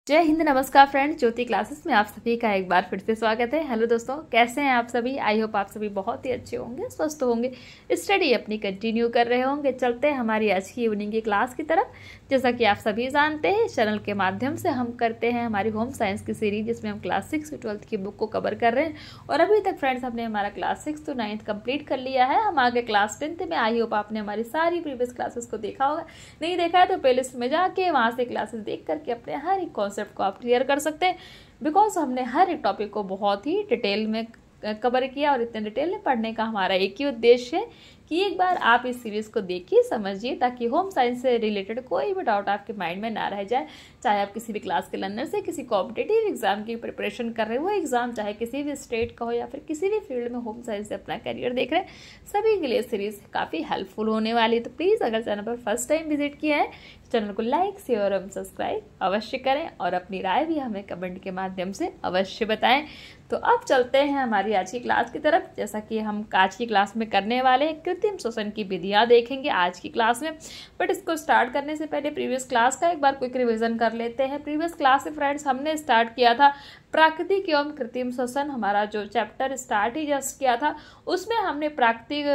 जय हिंद, नमस्कार फ्रेंड्स। ज्योति क्लासेस में आप सभी का एक बार फिर से स्वागत है। हेलो दोस्तों, कैसे हैं आप सभी? आई होप आप सभी बहुत ही अच्छे होंगे, स्वस्थ होंगे, स्टडी अपनी कंटिन्यू कर रहे होंगे। चलते हैं हमारी आज की इवनिंग की क्लास की तरफ। जैसा कि आप सभी जानते हैं, चैनल के माध्यम से हम करते हैं हमारी होम साइंस की सीरीज, जिसमें हम क्लास 6 से 12th की बुक को कवर कर रहे हैं। और अभी तक फ्रेंड्स हमने हमारा क्लास 6 to 9th कंप्लीट कर लिया है। हम आगे क्लास 10th में, आई होप आपने हमारी सारी प्रीवियस क्लासेस को देखा होगा। नहीं देखा है तो प्लेलिस्ट में जाके वहाँ से क्लासेस देख करके अपने हर एक कॉन्सेप्ट को आप क्लियर कर सकते हैं। बिकॉज हमने हर एक टॉपिक को बहुत ही डिटेल में कवर किया और इतने डिटेल में पढ़ने का हमारा एक ही उद्देश्य है कि एक बार आप इस सीरीज को देखिए, समझिए, ताकि होम साइंस से रिलेटेड कोई भी डाउट आपके माइंड में ना रह जाए। चाहे आप किसी भी क्लास के लर्नर से किसी कॉम्पिटिटिव एग्जाम की प्रिपरेशन कर रहे हो, वो एग्जाम चाहे किसी भी स्टेट का हो या फिर किसी भी फील्ड में होम साइंस से अपना करियर देख रहे हैं, सभी के लिए सीरीज काफ़ी हेल्पफुल होने वाली है। तो प्लीज़ अगर चैनल पर फर्स्ट टाइम विजिट किया है, चैनल को लाइक, शेयर और सब्सक्राइब अवश्य करें और अपनी राय भी हमें कमेंट के माध्यम से अवश्य बताएं। तो अब चलते हैं हमारी आज की क्लास की तरफ। जैसा कि हम आज की क्लास में करने वाले हैं, कृत्रिम श्वसन की विधियां देखेंगे आज की क्लास में। बट इसको स्टार्ट करने से पहले प्रीवियस क्लास का एक बार क्विक रिवीजन कर लेते हैं। प्रीवियस क्लास से फ्रेंड्स हमने स्टार्ट किया था प्राकृतिक एवं कृत्रिम श्वसन। हमारा जो चैप्टर स्टार्ट ही जस्ट किया था, उसमें हमने प्राकृतिक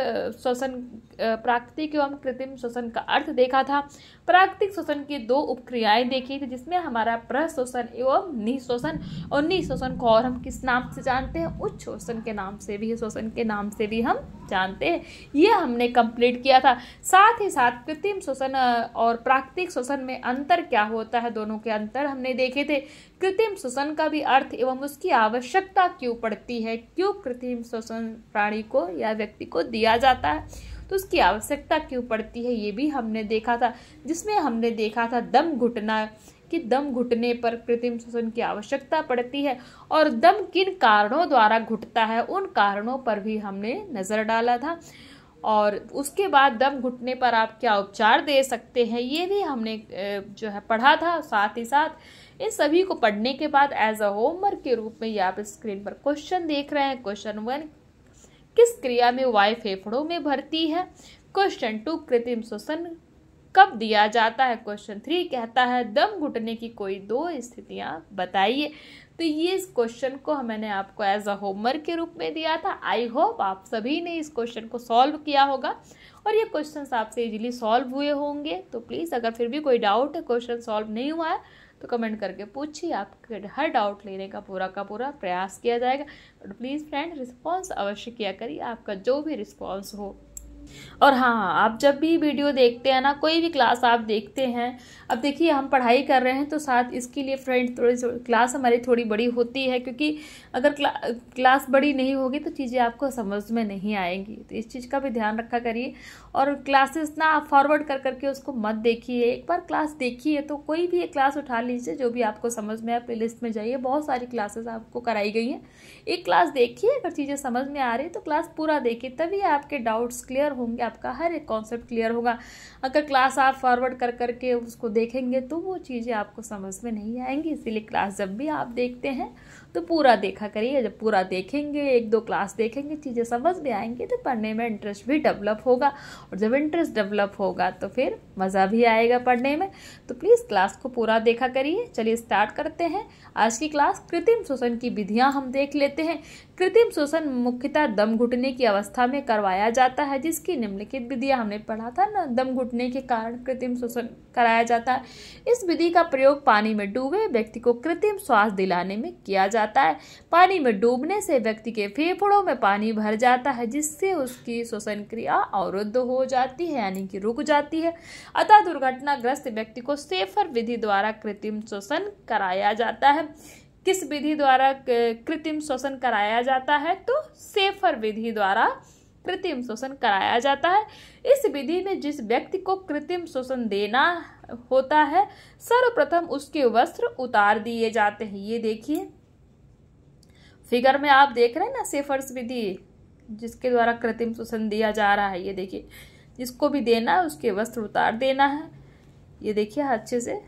एवं कृत्रिम श्वसन का अर्थ देखा था। प्राकृतिक श्वसन की दो उपक्रियाएं देखी थी, जिसमें हमारा प्रश्वसन एवं निःश्वसन। और निःश्वसन को और हम किस नाम से जानते हैं? उच्च श्वसन के नाम से भी, श्वसन के नाम से भी हम जानते हैं। ये हमने कंप्लीट किया था। साथ ही साथ कृत्रिम श्वसन और प्राकृतिक श्वसन में अंतर क्या होता है, दोनों के अंतर हमने देखे थे। कृत्रिम श्वसन का भी अर्थ एवं उसकी आवश्यकता क्यों पड़ती है, क्यों कृत्रिम श्वसन प्राणी को या व्यक्ति को दिया जाता है, तो उसकी आवश्यकता क्यों पड़ती है, ये भी हमने देखा था। जिसमें हमने देखा था दम घुटना, कि दम घुटने पर कृत्रिम श्वसन की आवश्यकता पड़ती है और दम किन कारणों द्वारा घुटता है, उन कारणों पर भी हमने नजर डाला था। और उसके बाद दम घुटने पर आप क्या उपचार दे सकते हैं, ये भी हमने जो है पढ़ा था। साथ ही साथ इन सभी को पढ़ने के बाद एज अ होमवर्क के रूप में ये आप स्क्रीन पर क्वेश्चन देख रहे हैं। क्वेश्चन 1, किस क्रिया में वायु फेफड़ों में भरती है? क्वेश्चन 2, कृत्रिम श्वसन कब दिया जाता है? क्वेश्चन 3 कहता है दम घुटने की कोई दो स्थितियां बताइए। तो ये इस क्वेश्चन को मैंने आपको एज अ होमवर्क के रूप में दिया था। आई होप आप सभी ने इस क्वेश्चन को सॉल्व किया होगा और ये क्वेश्चन आपसे इजीली सॉल्व हुए होंगे। तो प्लीज़ अगर फिर भी कोई डाउट है, क्वेश्चन सॉल्व नहीं हुआ है, तो कमेंट करके पूछिए। आपके हर डाउट लेने का पूरा प्रयास किया जाएगा। बट प्लीज़ फ्रेंड, रिस्पॉन्स अवश्य किया करिए, आपका जो भी रिस्पॉन्स हो। और हाँ, आप जब भी वीडियो देखते हैं ना, कोई भी क्लास आप देखते हैं, अब देखिए हम पढ़ाई कर रहे हैं तो साथ इसके लिए फ्रेंड थोड़ी क्लास हमारी थोड़ी बड़ी होती है, क्योंकि अगर क्लास बड़ी नहीं होगी तो चीज़ें आपको समझ में नहीं आएंगी। तो इस चीज़ का भी ध्यान रखा करिए। और क्लासेस ना आप फॉरवर्ड कर करके उसको मत देखिए। एक बार क्लास देखिए तो कोई भी एक क्लास उठा लीजिए जो भी आपको समझ में आए। प्लेलिस्ट में जाइए, बहुत सारी क्लासेस आपको कराई गई हैं। एक क्लास देखिए, अगर चीज़ें समझ में आ रही तो क्लास पूरा देखिए, तभी आपके डाउट्स क्लियर होंगे, आपका हर एक कॉन्सेप्ट क्लियर होगा। अगर क्लास आप फॉरवर्ड कर करके उसको देखेंगे तो वो चीज़ें आपको समझ में नहीं आएंगी। इसीलिए क्लास जब भी आप देखते हैं तो पूरा देखा करिए। जब पूरा देखेंगे, 1-2 क्लास देखेंगे, चीज़ें समझ में आएंगी तो पढ़ने में इंटरेस्ट भी डेवलप होगा। और जब इंटरेस्ट डेवलप होगा तो फिर मज़ा भी आएगा पढ़ने में। तो प्लीज़ क्लास को पूरा देखा करिए। चलिए स्टार्ट करते हैं आज की क्लास। कृत्रिम श्वसन की विधियाँ हम देख लेते हैं। कृत्रिम श्वसन मुख्यतः दम घुटने की अवस्था में करवाया जाता है, जिसकी निम्नलिखित विधियां हमने पढ़ा था ना, दम घुटने के कारण कृत्रिम श्वसन कराया जाता है। इस विधि का प्रयोग पानी में डूबे व्यक्ति को कृत्रिम श्वास दिलाने में किया जाता है। पानी में डूबने से व्यक्ति के फेफड़ों में पानी भर जाता है, जिससे उसकी श्वसन क्रिया अवरुद्ध हो जाती है, यानी कि रुक जाती है। अतः दुर्घटनाग्रस्त व्यक्ति को सेफर विधि द्वारा कृत्रिम श्वसन कराया जाता है। किस विधि द्वारा कृत्रिम श्वसन कराया जाता है? तो सेफर विधि द्वारा कृत्रिम श्वसन कराया जाता है। इस विधि में जिस व्यक्ति को कृत्रिम श्वसन देना होता है, सर्वप्रथम उसके वस्त्र उतार दिए जाते हैं। ये देखिए फिगर में आप देख रहे हैं ना, सेफर्स विधि जिसके द्वारा कृत्रिम श्वसन दिया जा रहा है। ये देखिए, जिसको भी देना है उसके वस्त्र उतार देना है। ये देखिए अच्छे से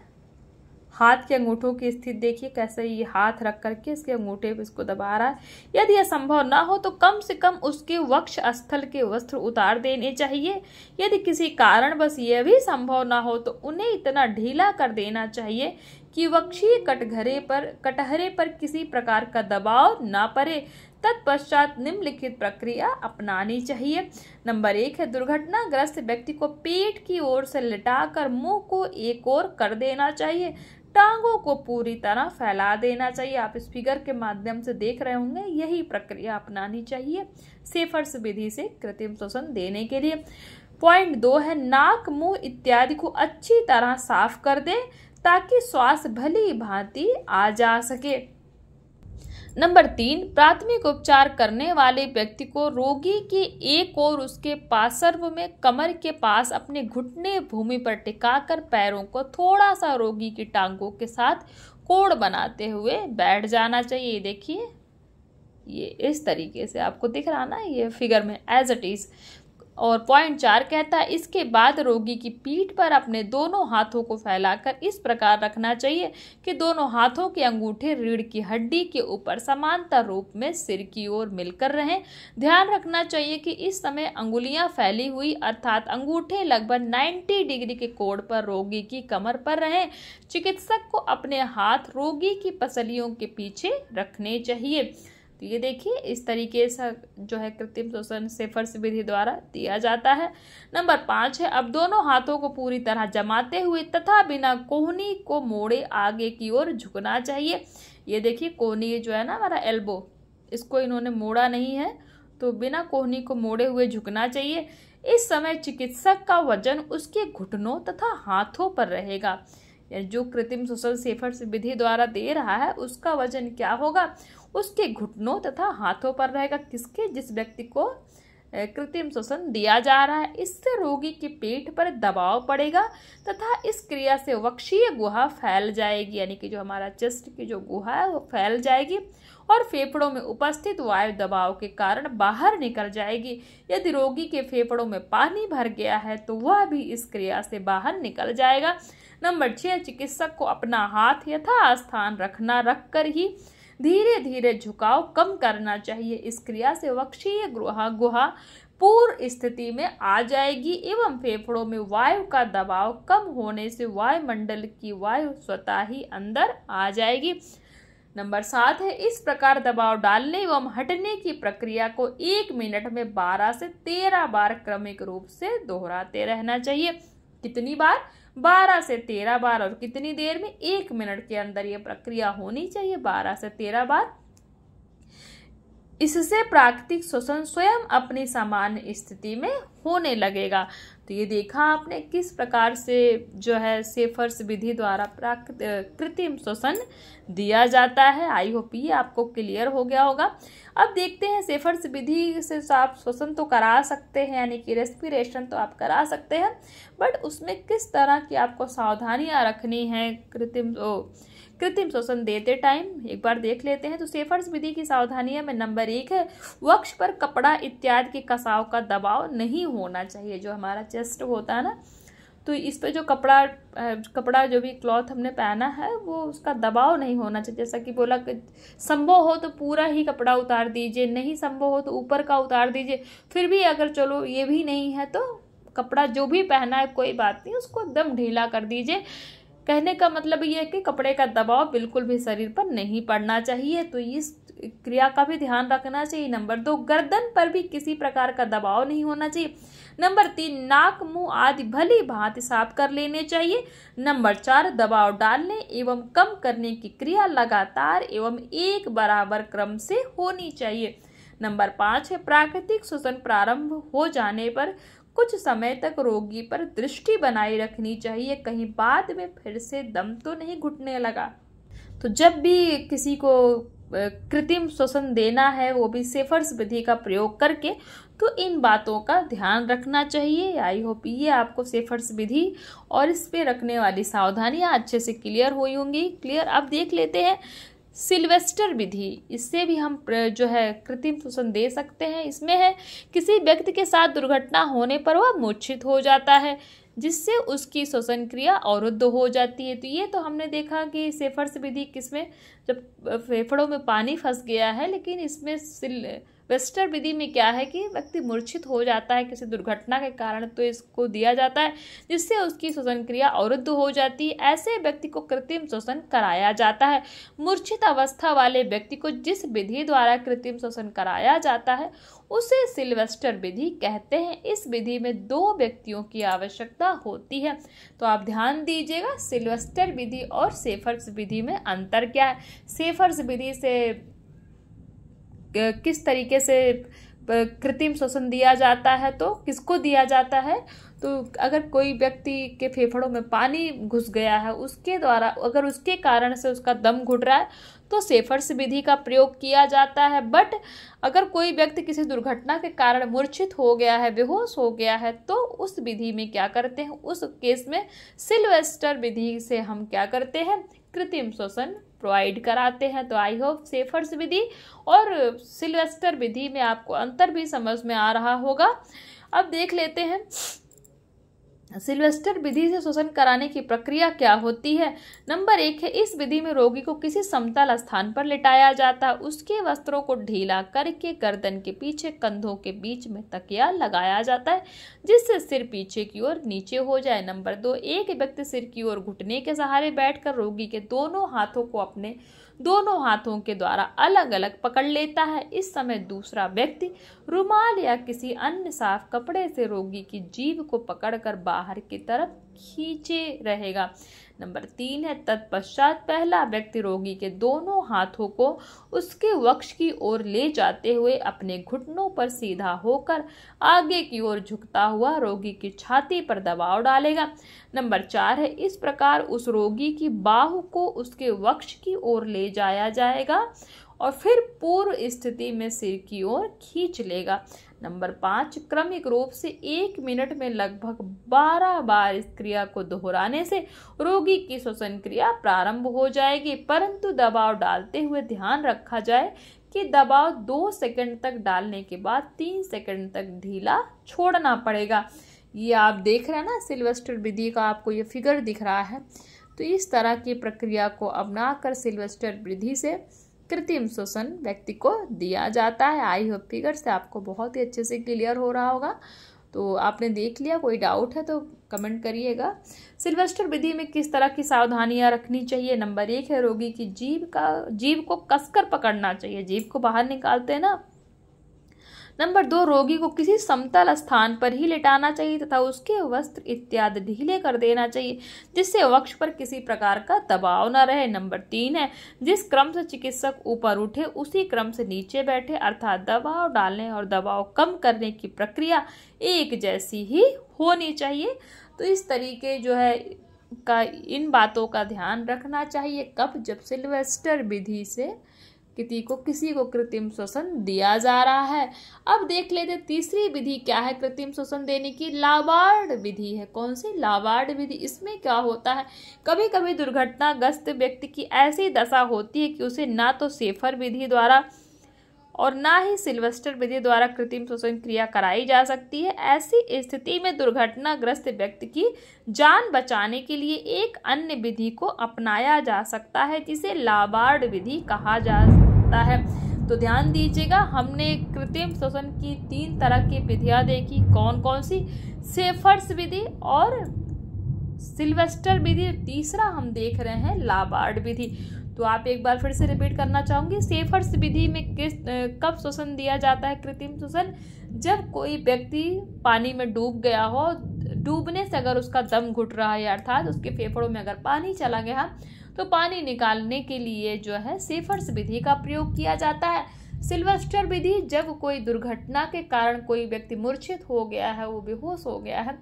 हाथ के अंगूठों की स्थिति देखिए, कैसे ये हाथ रख करके इसके अंगूठे पे इसको दबा रहा है। यदि यह संभव ना हो तो कम से कम उसके वक्ष स्थल के वस्त्र उतार देने चाहिए। यदि किसी कारण बस यह भी संभव ना हो तो उन्हें इतना ढीला कर देना चाहिए कि वक्षीय कटहरे पर किसी प्रकार का दबाव ना पड़े। तत्पश्चात निम्नलिखित प्रक्रिया अपनानी चाहिए। नंबर 1 है, दुर्घटनाग्रस्त व्यक्ति को पेट की ओर से लिटाकर मुंह को एक ओर कर देना चाहिए। टांगों को पूरी तरह फैला देना चाहिए। आप इस फिगर के माध्यम से देख रहे होंगे, यही प्रक्रिया अपनानी चाहिए सेफर्स विधि से कृत्रिम श्वसन देने के लिए। पॉइंट 2 है, नाक, मुंह इत्यादि को अच्छी तरह साफ कर दे ताकि श्वास भली भांति आ जा सके। नंबर 3, प्राथमिक उपचार करने वाले व्यक्ति को रोगी के एक और उसके पार्श्व में कमर के पास अपने घुटने भूमि पर टिकाकर पैरों को थोड़ा सा रोगी की टांगों के साथ कोण बनाते हुए बैठ जाना चाहिए। देखिए, ये इस तरीके से आपको दिख रहा ना, ये फिगर में एज इट इज। और पॉइंट 4 कहता है, इसके बाद रोगी की पीठ पर अपने दोनों हाथों को फैलाकर इस प्रकार रखना चाहिए कि दोनों हाथों के अंगूठे रीढ़ की हड्डी के ऊपर समांतर रूप में सिर की ओर मिलकर रहें। ध्यान रखना चाहिए कि इस समय अंगुलियां फैली हुई अर्थात अंगूठे लगभग 90 डिग्री के कोण पर रोगी की कमर पर रहें। चिकित्सक को अपने हाथ रोगी की पसलियों के पीछे रखने चाहिए। तो ये देखिए, इस तरीके से जो है कृत्रिम श्वसन सेफर्स विधि द्वारा दिया जाता है। नंबर 5 है, अब दोनों हाथों को पूरी तरह जमाते हुए तथा बिना कोहनी को मोड़े आगे की ओर झुकना चाहिए। ये देखिए, कोहनी जो है ना हमारा एल्बो, इसको इन्होंने मोड़ा नहीं है, तो बिना कोहनी को मोड़े हुए झुकना चाहिए। इस समय चिकित्सक का वजन उसके घुटनों तथा हाथों पर रहेगा। जो कृत्रिम श्वसन सेफर्स विधि द्वारा दे रहा है उसका वजन क्या होगा, उसके घुटनों तथा हाथों पर रहेगा। किसके, जिस व्यक्ति को कृत्रिम श्वसन दिया जा रहा है। इससे रोगी के पेट पर दबाव पड़ेगा तथा इस क्रिया से वक्षीय गुहा फैल जाएगी, यानी कि जो हमारा चेस्ट की जो गुहा है वो फैल जाएगी और फेफड़ों में उपस्थित वायु दबाव के कारण बाहर निकल जाएगी। यदि रोगी के फेफड़ों में पानी भर गया है तो वह भी इस क्रिया से बाहर निकल जाएगा। नंबर 6, चिकित्सक को अपना हाथ यथास्थान रखकर ही धीरे धीरे झुकाव कम करना चाहिए। इस क्रिया से वक्षीय गुहा पूर्व स्थिति में आ जाएगी एवं फेफड़ों में वायु का दबाव कम होने से वायुमंडल की वायु स्वतः ही अंदर आ जाएगी। नंबर 7 है, इस प्रकार दबाव डालने एवं हटने की प्रक्रिया को 1 मिनट में 12 से 13 बार क्रमिक रूप से दोहराते रहना चाहिए। कितनी बार, 12 से 13 बार। और कितनी देर में, 1 मिनट के अंदर ये प्रक्रिया होनी चाहिए, 12 से 13 बार। इससे प्राकृतिक श्वसन स्वयं अपनी सामान्य स्थिति में होने लगेगा। तो ये देखा आपने किस प्रकार से जो है सेफर्स विधि द्वारा कृत्रिम श्वसन दिया जाता है। आई होप ये आपको क्लियर हो गया होगा। अब देखते हैं सेफर्स विधि से आप श्वसन तो करा सकते हैं, यानी कि रेस्पिरेशन तो आप करा सकते हैं, बट उसमें किस तरह की आपको सावधानियां रखनी है कृत्रिम श्वसन देते टाइम, एक बार देख लेते हैं। तो सेफर्स विधि की सावधानियां में नंबर 1 है, वक्ष पर कपड़ा इत्यादि के कसाव का दबाव नहीं होना चाहिए। जो हमारा चेस्ट होता है ना, तो इस पे जो कपड़ा जो भी क्लॉथ हमने पहना है वो उसका दबाव नहीं होना चाहिए। जैसा कि बोला कि संभव हो तो पूरा ही कपड़ा उतार दीजिए, नहीं संभव हो तो ऊपर का उतार दीजिए। फिर भी अगर चलो ये भी नहीं है तो कपड़ा जो भी पहना है कोई बात नहीं, उसको एकदम ढीला कर दीजिए। कहने का मतलब ये है कि कपड़े का दबाव बिल्कुल भी शरीर पर नहीं पड़ना चाहिए। तो इस क्रिया का भी ध्यान रखना चाहिए। नंबर 2, गर्दन पर भी किसी प्रकार का दबाव नहीं होना चाहिए। नंबर 3, नाक, मुंह आदि भली भांति साफ कर लेने चाहिए। नंबर 4, दबाव डालने एवं कम करने की क्रिया लगातार एवं एक बराबर क्रम से होनी चाहिए। नंबर 5 है, प्राकृतिक श्वसन प्रारंभ हो जाने पर कुछ समय तक रोगी पर दृष्टि बनाए रखनी चाहिए, कहीं बाद में फिर से दम तो नहीं घुटने लगा। तो जब भी किसी को कृत्रिम श्वसन देना है, वो भी सेफर्स विधि का प्रयोग करके, तो इन बातों का ध्यान रखना चाहिए। आई होप ये आपको सेफर्स विधि और इस पे रखने वाली सावधानियां अच्छे से क्लियर हुई होंगी। क्लियर। अब देख लेते हैं सिल्वेस्टर विधि। इससे भी हम जो है कृत्रिम श्वसन दे सकते हैं। इसमें है, किसी व्यक्ति के साथ दुर्घटना होने पर वह मूर्छित हो जाता है, जिससे उसकी श्वसन क्रिया अवरुद्ध हो जाती है। तो ये तो हमने देखा कि सेफर्स विधि किसमें, जब फेफड़ों में पानी फंस गया है, लेकिन इसमें वेस्टर विधि में क्या है कि व्यक्ति मूर्छित हो जाता है किसी दुर्घटना के कारण, तो इसको दिया जाता है जिससे उसकी श्वसन क्रिया अवरुद्ध हो जाती है। ऐसे व्यक्ति को कृत्रिम श्वसन कराया जाता है। मूर्छित अवस्था वाले व्यक्ति को जिस विधि द्वारा कृत्रिम श्वसन कराया जाता है उसे सिल्वेस्टर विधि कहते हैं। इस विधि में 2 व्यक्तियों की आवश्यकता होती है। तो आप ध्यान दीजिएगा, सिल्वेस्टर विधि और सेफर्स विधि में अंतर क्या है। सेफर्स विधि से किस तरीके से कृत्रिम श्वसन दिया जाता है, तो किसको दिया जाता है, तो अगर कोई व्यक्ति के फेफड़ों में पानी घुस गया है उसके द्वारा, अगर उसके कारण से उसका दम घुट रहा है तो सेफर्स विधि का प्रयोग किया जाता है। बट अगर कोई व्यक्ति किसी दुर्घटना के कारण मूर्छित हो गया है, बेहोश हो गया है, तो उस विधि में क्या करते हैं, उस केस में सिल्वेस्टर विधि से हम क्या करते हैं, कृत्रिम श्वसन प्रोवाइड कराते हैं। तो आई होप सेफर्स विधि और सिल्वेस्टर विधि में आपको अंतर भी समझ में आ रहा होगा। अब देख लेते हैं सिल्वेस्टर विधि से श्वसन कराने की प्रक्रिया क्या होती है। नंबर 1 है, इस विधि में रोगी को किसी समतल स्थान पर लिटाया जाता है। उसके वस्त्रों को ढीला करके गर्दन के पीछे कंधों के बीच में तकिया लगाया जाता है जिससे सिर पीछे की ओर नीचे हो जाए। नंबर 2, एक व्यक्ति सिर की ओर घुटने के सहारे बैठकर रोगी के दोनों हाथों को अपने दोनों हाथों के द्वारा अलग अलग पकड़ लेता है। इस समय दूसरा व्यक्ति रुमाल या किसी अन्य साफ कपड़े से रोगी की जीभ को पकड़कर बाहर की तरफ खींचे रहेगा। नंबर 3 है, तत्पश्चात पहला व्यक्ति रोगी के दोनों हाथों को उसके वक्ष की ओर ले जाते हुए अपने घुटनों पर सीधा होकर आगे की ओर झुकता हुआ रोगी की छाती पर दबाव डालेगा। नंबर 4 है, इस प्रकार उस रोगी की बाहु को उसके वक्ष की ओर ले जाया जाएगा और फिर पूर्व स्थिति में सिर की ओर खींच लेगा। नंबर 5, क्रमिक रूप से 1 मिनट में लगभग 12 बार इस क्रिया को दोहराने से रोगी की श्वसन क्रिया प्रारंभ हो जाएगी, परंतु दबाव डालते हुए ध्यान रखा जाए कि दबाव 2 सेकंड तक डालने के बाद 3 सेकंड तक ढीला छोड़ना पड़ेगा। ये आप देख रहे हैं ना, सिल्वेस्टर विधि का आपको ये फिगर दिख रहा है। तो इस तरह की प्रक्रिया को अपनाकर सिल्वेस्टर विधि से कृत्रिम श्वसन व्यक्ति को दिया जाता है। आई होप फिगर से आपको बहुत ही अच्छे से क्लियर हो रहा होगा। तो आपने देख लिया, कोई डाउट है तो कमेंट करिएगा। सिल्वेस्टर विधि में किस तरह की सावधानियां रखनी चाहिए। नंबर 1 है, रोगी की जीभ को कसकर पकड़ना चाहिए, जीभ को बाहर निकालते हैं ना। नंबर 2, रोगी को किसी समतल स्थान पर ही लेटाना चाहिए तथा उसके वस्त्र इत्यादि ढीले कर देना चाहिए जिससे वक्ष पर किसी प्रकार का दबाव न रहे। नंबर 3 है, जिस क्रम से चिकित्सक ऊपर उठे उसी क्रम से नीचे बैठे, अर्थात दबाव डालने और दबाव कम करने की प्रक्रिया एक जैसी ही होनी चाहिए। तो इस तरीके जो है का इन बातों का ध्यान रखना चाहिए कब, जब सिल्वेस्टर विधि से किसी को कृत्रिम श्वसन दिया जा रहा है। अब देख लेते तीसरी विधि क्या है कृत्रिम श्वसन देने की, लाबार्ड विधि है। कौन सी, लाबार्ड विधि। इसमें क्या होता है, कभी कभी दुर्घटनाग्रस्त व्यक्ति की ऐसी दशा होती है कि उसे ना तो सेफर विधि द्वारा और ना ही सिल्वेस्टर विधि द्वारा कृत्रिम श्वसन क्रिया कराई जा सकती है। ऐसी स्थिति में दुर्घटनाग्रस्त व्यक्ति की जान बचाने के लिए एक अन्य विधि को अपनाया जा सकता है जिसे लाबार्ड विधि कहा जाता है। तो ध्यान दीजिएगा, हमने कृत्रिम श्वसन की 3 तरह की विधियां देखी। कौन कौन सी, सेफर्स विधि और सिल्वेस्टर विधि, तीसरा हम देख रहे हैं लाबार्ड विधि। तो आप एक बार फिर से रिपीट करना चाहूंगी, सेफर्स विधि में कब श्वसन दिया जाता है कृत्रिम श्वसन, जब कोई व्यक्ति पानी में डूब गया हो, डूबने से अगर उसका दम घुट रहा है अर्थात उसके फेफड़ों में अगर पानी चला गया तो पानी निकालने के लिए जो है सेफर्स विधि का प्रयोग किया जाता है। सिल्वेस्टर विधि, जब कोई दुर्घटना के कारण कोई व्यक्ति मूर्छित हो गया है, वो बेहोश हो गया है,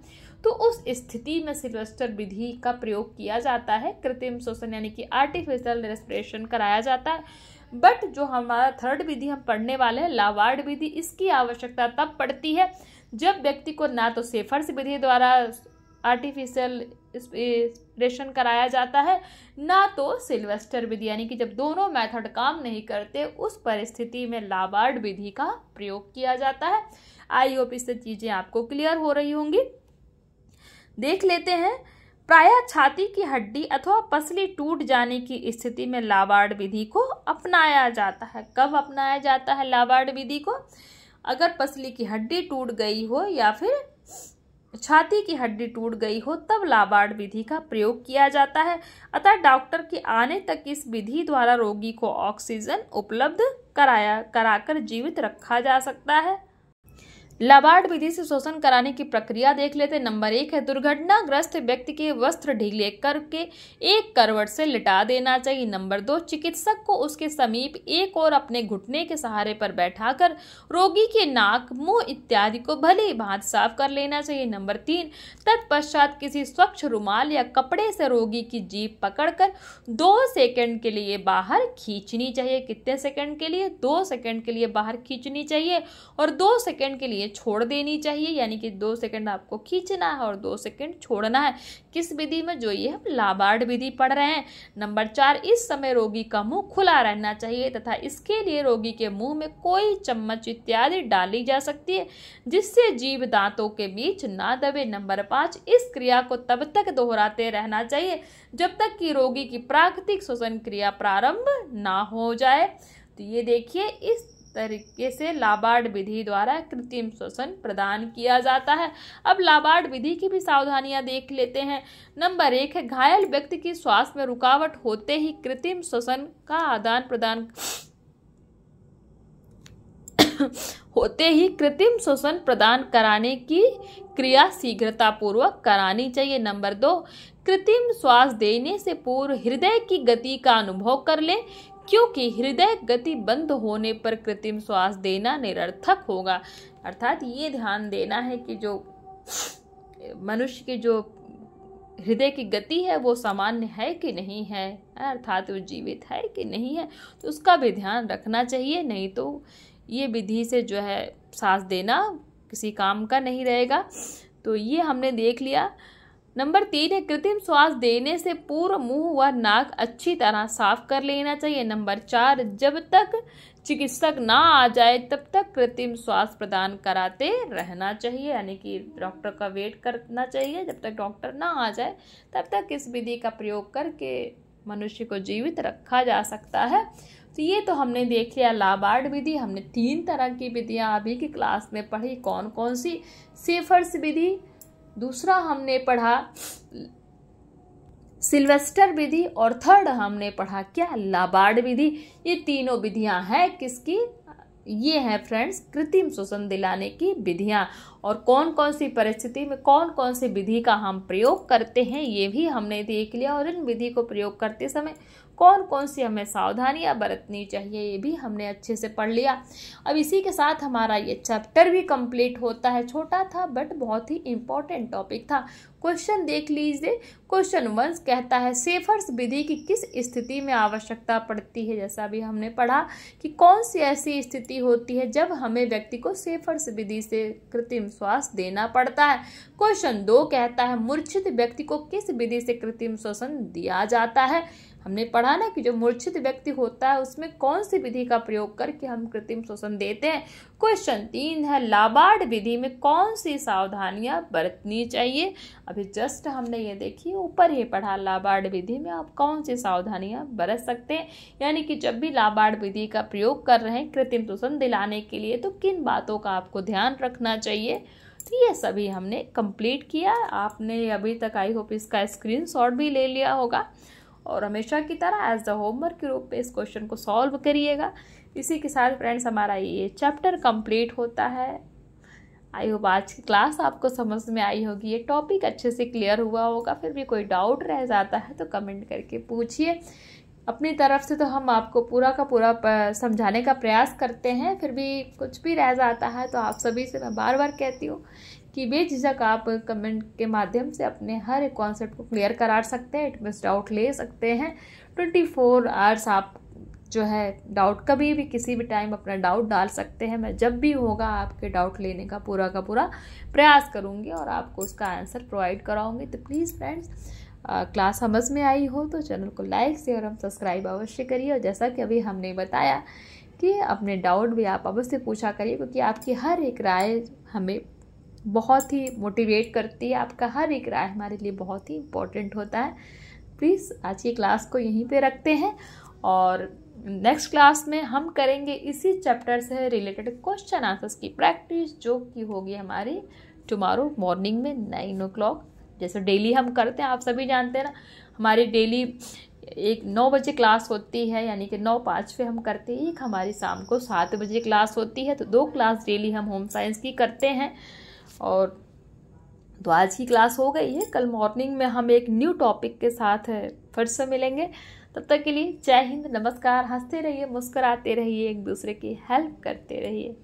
तो उस स्थिति में सिल्वेस्टर विधि का प्रयोग किया जाता है। कृत्रिम श्वसन यानी कि आर्टिफिशियल रेस्पिरेशन कराया जाता है। बट जो हमारा थर्ड विधि हम पढ़ने वाले हैं, लाबार्ड विधि, इसकी आवश्यकता तब पड़ती है जब व्यक्ति को ना तो सेफर्स विधि द्वारा आर्टिफिशियल रेस्पिरेशन कराया जाता है, ना तो सिल्वेस्टर विधि, यानी कि जब दोनों मेथड काम नहीं करते उस परिस्थिति में लाबार्ड विधि का प्रयोग किया जाता है। आई होप इससे चीज़ें आपको क्लियर हो रही होंगी। देख लेते हैं प्रायः छाती की हड्डी अथवा पसली टूट जाने की स्थिति में लाबार्ड विधि को अपनाया जाता है। कब अपनाया जाता है लाबार्ड विधि को? अगर पसली की हड्डी टूट गई हो या फिर छाती की हड्डी टूट गई हो तब लाबार्ड विधि का प्रयोग किया जाता है। अतः डॉक्टर के आने तक इस विधि द्वारा रोगी को ऑक्सीजन उपलब्ध कराकर जीवित रखा जा सकता है। लाबार्ड विधि से शोषण कराने की प्रक्रिया देख लेते। नंबर 1 है दुर्घटनाग्रस्त व्यक्ति के वस्त्र ढीले करके एक करवट से लिटा देना चाहिए। नंबर 2 चिकित्सक को उसके समीप एक और अपने घुटने के सहारे पर बैठाकर रोगी के नाक, मुंह इत्यादि को भली भांति साफ कर लेना चाहिए। नंबर 3 तत्पश्चात किसी स्वच्छ रुमाल या कपड़े से रोगी की जीभ पकड़कर 2 सेकंड के लिए बाहर खींचनी चाहिए। कितने सेकंड के लिए? 2 सेकंड के लिए बाहर खींचनी चाहिए और 2 सेकंड के लिए छोड़ देनी चाहिए। यानी कि 2 सेकंड आपको खींचना है और 2 सेकंड छोड़ना है। किस विधि में? जो ये हम लाबार्ड विधि पढ़ रहे हैं। नंबर 4 इस समय रोगी का मुंह खुला रहना चाहिए तथा इसके लिए रोगी के मुंह में कोई चम्मच इत्यादि डाली जा सकती है जिससे जीभ दांतों के बीच ना दबे। नंबर 5 इस क्रिया को तब तक दोहराते रहना चाहिए जब तक कि रोगी की प्राकृतिक श्वसन क्रिया प्रारंभ ना हो जाए। तो ये देखिए इस तरीके से लाबार्ड विधि द्वारा कृत्रिम श्वसन प्रदान किया जाता है। अब लाबार्ड विधि की भी सावधानियां देख लेते हैं। नंबर 1 है घायल व्यक्ति की श्वास में रुकावट होते ही कृत्रिम श्वसन का आदान प्रदान कराने की क्रिया शीघ्रतापूर्वक करानी चाहिए। नंबर 2 कृत्रिम श्वास देने से पूर्व हृदय की गति का अनुभव कर ले क्योंकि हृदय गति बंद होने पर कृत्रिम श्वास देना निरर्थक होगा। अर्थात ये ध्यान देना है कि जो मनुष्य की जो हृदय की गति है वो सामान्य है कि नहीं है, अर्थात वो जीवित है कि नहीं है, तो उसका भी ध्यान रखना चाहिए। नहीं तो ये विधि से जो है सांस देना किसी काम का नहीं रहेगा। तो ये हमने देख लिया। नंबर 3 है कृत्रिम श्वास देने से पूर्व मुंह व नाक अच्छी तरह साफ कर लेना चाहिए। नंबर 4 जब तक चिकित्सक ना आ जाए तब तक कृत्रिम श्वास प्रदान कराते रहना चाहिए। यानी कि डॉक्टर का वेट करना चाहिए। जब तक डॉक्टर ना आ जाए तब तक इस विधि का प्रयोग करके मनुष्य को जीवित रखा जा सकता है। तो ये तो हमने देख लिया लाबार्ड विधि। हमने 3 तरह की विधियां अभी की क्लास में पढ़ी। कौन कौन सी? सेफर्स विधि, दूसरा हमने पढ़ा सिल्वेस्टर विधि और थर्ड हमने पढ़ा क्या? लाबार्ड विधि। ये तीनों विधियां हैं किसकी? ये है फ्रेंड्स कृत्रिम श्वसन दिलाने की विधियां। और कौन कौन सी परिस्थिति में कौन कौन सी विधि का हम प्रयोग करते हैं ये भी हमने देख लिया। और इन विधि को प्रयोग करते समय कौन कौन सी हमें सावधानियां बरतनी चाहिए ये भी हमने अच्छे से पढ़ लिया। अब इसी के साथ हमारा ये चैप्टर भी कंप्लीट होता है। छोटा था बट बहुत ही इम्पोर्टेंट टॉपिक था। क्वेश्चन देख लीजिए। क्वेश्चन 1 कहता है सेफर्स विधि की किस स्थिति में आवश्यकता पड़ती है? जैसा भी हमने पढ़ा कि कौन सी ऐसी स्थिति होती है जब हमें व्यक्ति को सेफर्स विधि से कृत्रिम श्वास देना पड़ता है। क्वेश्चन 2 कहता है मूर्छित व्यक्ति को किस विधि से कृत्रिम श्वसन दिया जाता है? हमने पढ़ा ना कि जो मूर्छित व्यक्ति होता है उसमें कौन सी विधि का प्रयोग करके हम कृत्रिम श्वसन देते हैं। क्वेश्चन 3 है लाबार्ड विधि में कौन सी सावधानियां बरतनी चाहिए। अभी जस्ट हमने ये देखिए ऊपर ही पढ़ा लाबार्ड विधि में आप कौन सी सावधानियां बरत सकते हैं। यानी कि जब भी लाबार्ड विधि का प्रयोग कर रहे हैं कृत्रिम श्वसन दिलाने के लिए तो किन बातों का आपको ध्यान रखना चाहिए। तो ये सभी हमने कंप्लीट किया। आपने अभी तक आई होप इसका स्क्रीनशॉट भी ले लिया होगा और हमेशा की तरह एज द होमवर्क के रूप में इस क्वेश्चन को सॉल्व करिएगा। इसी के साथ फ्रेंड्स हमारा ये चैप्टर कंप्लीट होता है। आई होप आज की क्लास आपको समझ में आई होगी, ये टॉपिक अच्छे से क्लियर हुआ होगा। फिर भी कोई डाउट रह जाता है तो कमेंट करके पूछिए। अपनी तरफ से तो हम आपको पूरा का पूरा समझाने का प्रयास करते हैं, फिर भी कुछ भी रह जाता है तो आप सभी से मैं बार बार कहती हूँ कि बेझिझक आप कमेंट के माध्यम से अपने हर एक कॉन्सेप्ट को क्लियर करा सकते हैं, एटलीस्ट डाउट ले सकते हैं। 24 आवर्स आप जो है डाउट कभी भी किसी भी टाइम अपना डाउट डाल सकते हैं। मैं जब भी होगा आपके डाउट लेने का पूरा प्रयास करूँगी और आपको उसका आंसर प्रोवाइड कराऊंगी। तो प्लीज़ फ्रेंड्स क्लास समझ में आई हो तो चैनल को लाइक शेयर और सब्सक्राइब अवश्य करिए। और जैसा कि अभी हमने बताया कि अपने डाउट भी आप अवश्य पूछा करिए क्योंकि आपकी हर एक राय हमें बहुत ही मोटिवेट करती है। आपका हर एक राय हमारे लिए बहुत ही इम्पोर्टेंट होता है। प्लीज़ आज की क्लास को यहीं पे रखते हैं और नेक्स्ट क्लास में हम करेंगे इसी चैप्टर से रिलेटेड क्वेश्चन आंसर्स की प्रैक्टिस, जो कि होगी हमारी टुमारो मॉर्निंग में 9 o'clock। जैसे डेली हम करते हैं, आप सभी जानते हैं ना, हमारी डेली 9 बजे क्लास होती है, यानी कि 9:05 पे हम करते हैं। एक हमारी शाम को 7 बजे क्लास होती है। तो 2 क्लास डेली हम होम साइंस की करते हैं। और तो आज की क्लास हो गई है। कल मॉर्निंग में हम एक न्यू टॉपिक के साथ फिर से मिलेंगे। तब तक के लिए जय हिंद, नमस्कार। हंसते रहिए, मुस्कुराते रहिए, एक दूसरे की हेल्प करते रहिए।